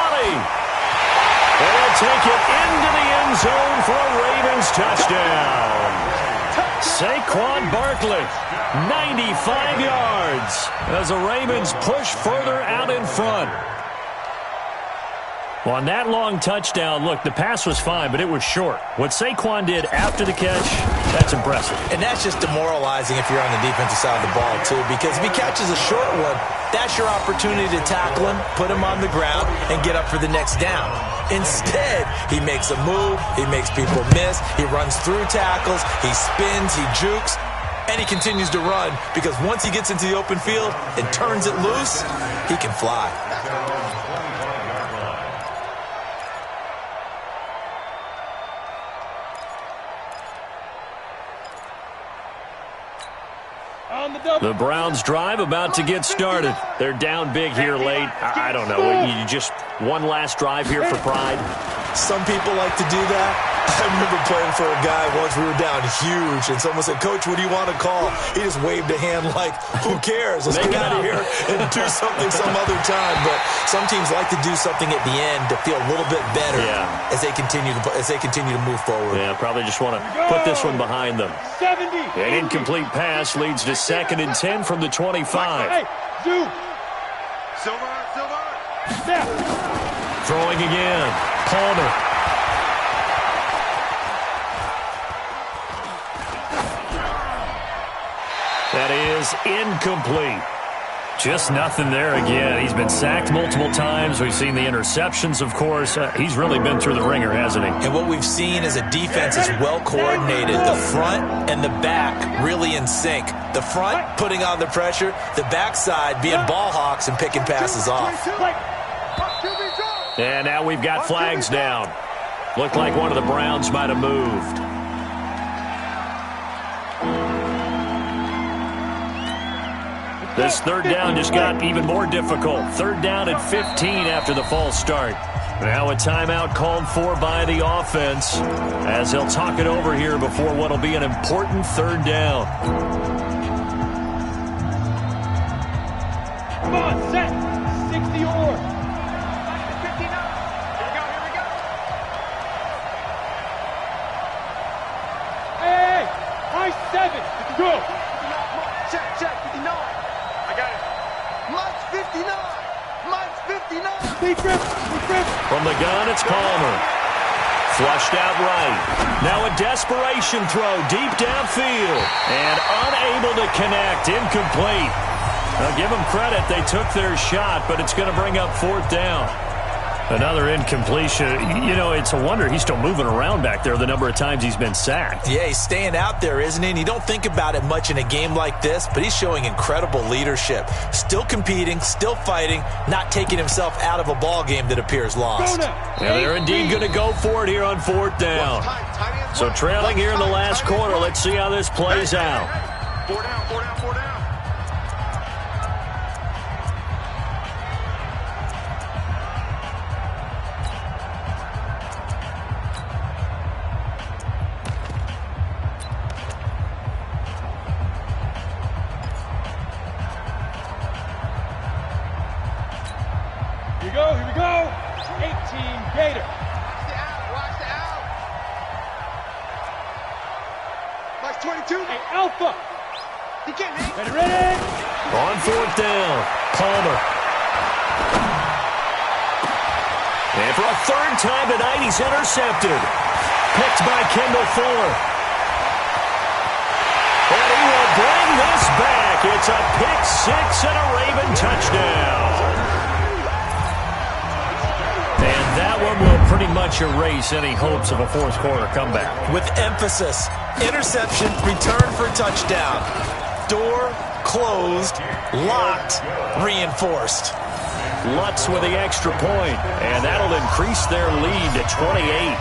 And they'll take it into the end zone for a Ravens touchdown. Saquon Barkley, 95 yards, as the Ravens push further out in front. Well, on that long touchdown, look, the pass was fine, but it was short. What Saquon did after the catch, that's impressive. And that's just demoralizing if you're on the defensive side of the ball, too, because if he catches a short one, that's your opportunity to tackle him, put him on the ground, and get up for the next down. Instead, he makes a move, he makes people miss, he runs through tackles, he spins, he jukes, and he continues to run because once he gets into the open field and turns it loose, he can fly. The Browns drive about to get started. They're down big here late. I don't know. You just one last drive here for pride? Some people like to do that. I remember playing for a guy once. We were down huge, and someone said, "Coach, what do you want to call?" He just waved a hand like, "Who cares? Let's get out of here and do something some other time." But some teams like to do something at the end to feel a little bit better as they continue to move forward. Yeah, probably just want to put this one behind them. 70. An incomplete pass leads to 2nd and 10 from the 25. Hey, Zoo. Silver. Snap. Throwing again. Palmer. That is incomplete. Just nothing there again. He's been sacked multiple times. We've seen the interceptions, of course. He's really been through the ringer, hasn't he? And what we've seen is a defense is well coordinated. The front and the back really in sync. The front putting on the pressure. The backside being ball hawks and picking passes off. And now we've got flags down. Looked like one of the Browns might have moved. This third down just got even more difficult. 3rd down and 15 after the false start. Now a timeout called for by the offense as they'll talk it over here before what will be an important 3rd down. Come on, set. 60 or. 59. Here we go. Hey, high 7. Go. Check, 59. I got it. Mike's 59. Mike's 59. Deep grip. From the gun, it's Palmer. Flushed out right. Now a desperation throw deep downfield. And unable to connect. Incomplete. Now give them credit. They took their shot, but it's going to bring up 4th down. Another incompletion. You know, it's a wonder he's still moving around back there the number of times he's been sacked. Yeah, he's staying out there, isn't he? And you don't think about it much in a game like this, but he's showing incredible leadership. Still competing, still fighting, not taking himself out of a ball game that appears lost. Yeah, they're indeed going to go for it here on 4th down. So trailing here in the last quarter, let's see how this plays out. 4 down. Here we go. 18 Gator. Watch the out. 22. Hey, Alpha. He can't hang. Ready. On fourth down, Palmer. And for a third time tonight, he's intercepted. Picked by Kendall Fuller. And he will bring this back. It's a pick six and a Raven touchdown. And that one will pretty much erase any hopes of a fourth quarter comeback. With emphasis, interception, return for a touchdown. Door closed, locked, reinforced. Lutz with the extra point, and that'll increase their lead to 28.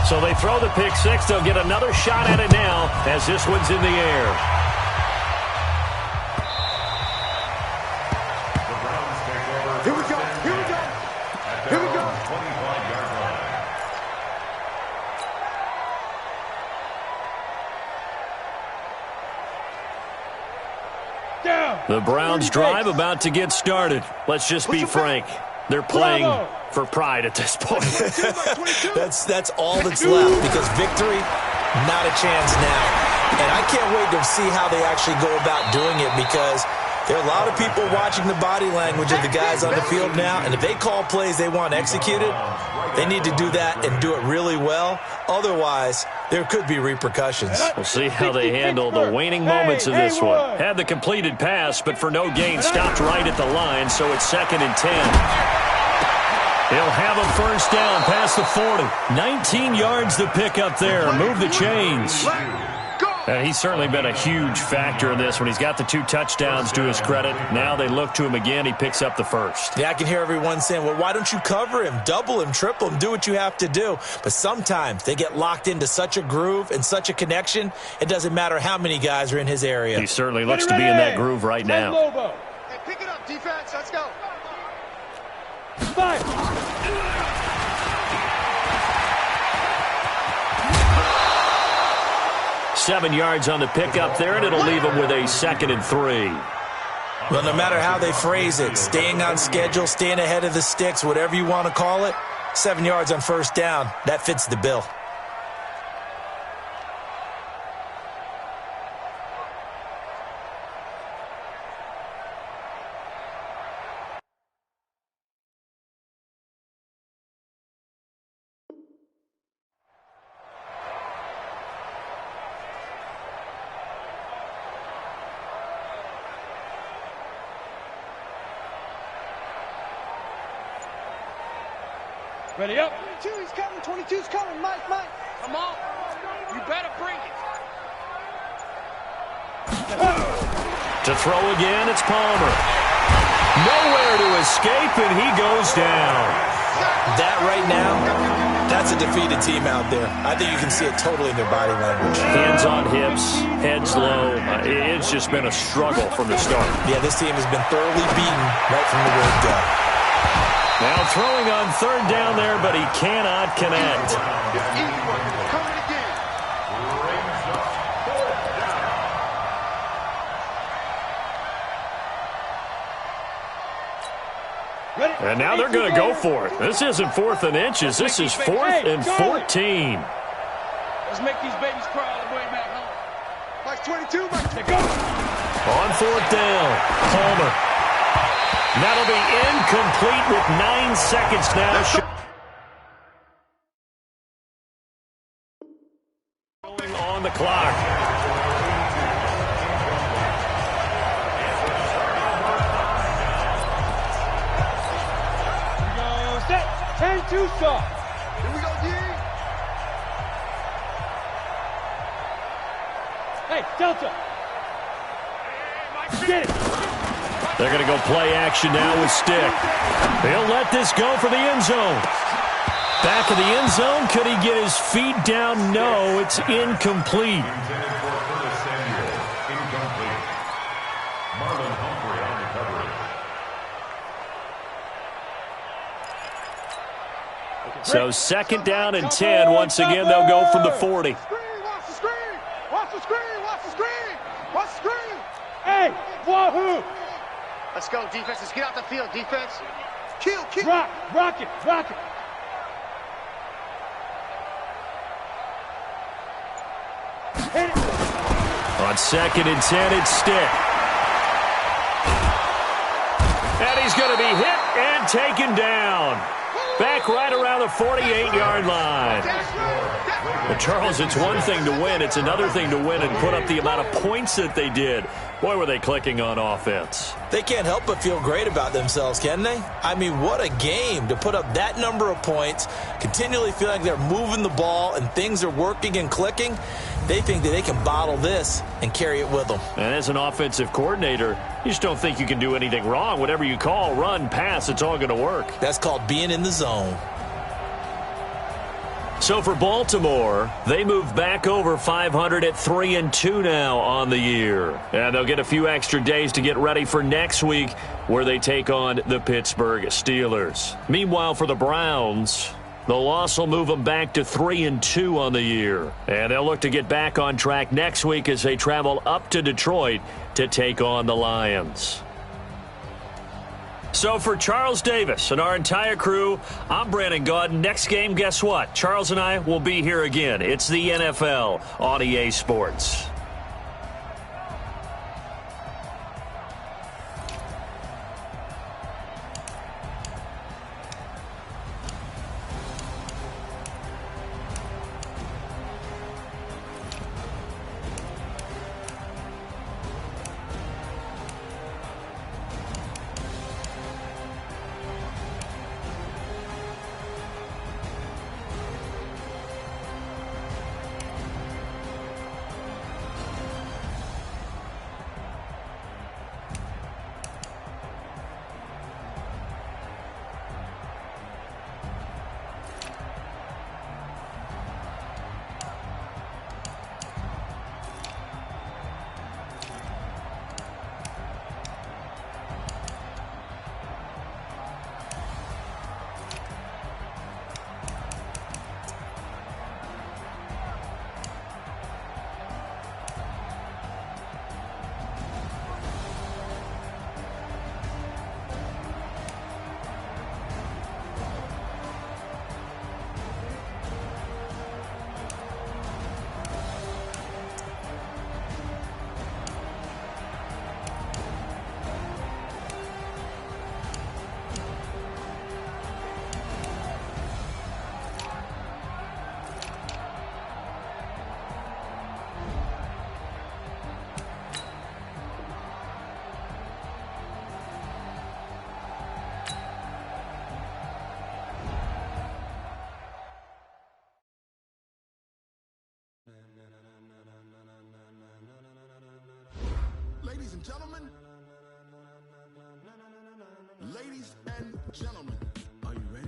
So they throw the pick six. They'll get another shot at it now as this one's in the air. Here we go. Here we go. Here we go. 25-yard line. The Browns drive about to get started. Let's just be frank. They're playing for pride at this point. That's all that's left, because victory, not a chance now. And I can't wait to see how they actually go about doing it, because there are a lot of people watching the body language of the guys on the field now, and if they call plays they want executed, they need to do that and do it really well. Otherwise, there could be repercussions. We'll see how they handle the waning moments of this one. Had the completed pass, but for no gain, stopped right at the line, so it's 2nd and 10. He'll have a first down past the 40. 19 yards to pick up there. Move the chains. He's certainly been a huge factor in this when he's got the 2 touchdowns to his credit. Now they look to him again. He picks up the first. Yeah, I can hear everyone saying, well, why don't you cover him, double him, triple him, do what you have to do. But sometimes they get locked into such a groove and such a connection, it doesn't matter how many guys are in his area. He certainly looks to be in that groove right now. Hey, pick it up, defense. Let's go. 7 yards on the pickup there, and it'll leave him with a 2nd and 3. Well, no matter how they phrase it, staying on schedule, staying ahead of the sticks, whatever you want to call it, 7 yards on first down, that fits the bill. Ready up. 22, he's coming. 22's coming. Mike. Come on. You better bring it. To throw again, it's Palmer. Nowhere to escape, and he goes down. That right now, that's a defeated team out there. I think you can see it totally in their body language. Hands on hips, heads low. It's just been a struggle from the start. Yeah, this team has been thoroughly beaten right from the word go. Now throwing on 3rd down there, but he cannot connect. Coming again. And now they're going to go for it. This isn't 4th and inches. This is 4th and 14. Let's make these babies cry all the way back home. Mike's 22. Mike's Go. On 4th down, Palmer. That'll be incomplete with 9 seconds now. Going on the clock. Go set. 10-2 stop. Here we go, D. Hey, Delta. Get it. They're going to go play action now with Stick. He'll let this go for the end zone. Back of the end zone. Could he get his feet down? No, it's incomplete. So 2nd down and 10. Once again, they'll go from the 40. Watch the screen. Watch the screen. Watch the screen. Watch the screen. Hey, wahoo. Let's go, defense. Let's get out the field, defense. Kill. Rock it. On On 2nd and 10, it's Stick. And he's going to be hit and taken down. Back right around the 48-yard line. But Charles, it's one thing to win. It's another thing to win and put up the amount of points that they did. Boy, were they clicking on offense. They can't help but feel great about themselves, can they? I mean, what a game to put up that number of points, continually feel like they're moving the ball and things are working and clicking. They think that they can bottle this and carry it with them. And as an offensive coordinator, you just don't think you can do anything wrong. Whatever you call, run, pass, it's all going to work. That's called being in the zone. So for Baltimore, they move back over 500 at 3-2 now on the year. And they'll get a few extra days to get ready for next week where they take on the Pittsburgh Steelers. Meanwhile, for the Browns, the loss will move them back to 3-2 on the year. And they'll look to get back on track next week as they travel up to Detroit to take on the Lions. So for Charles Davis and our entire crew, I'm Brandon Gaudin. Next game, guess what? Charles and I will be here again. It's the NFL on EA Sports. Ladies and gentlemen, are you ready?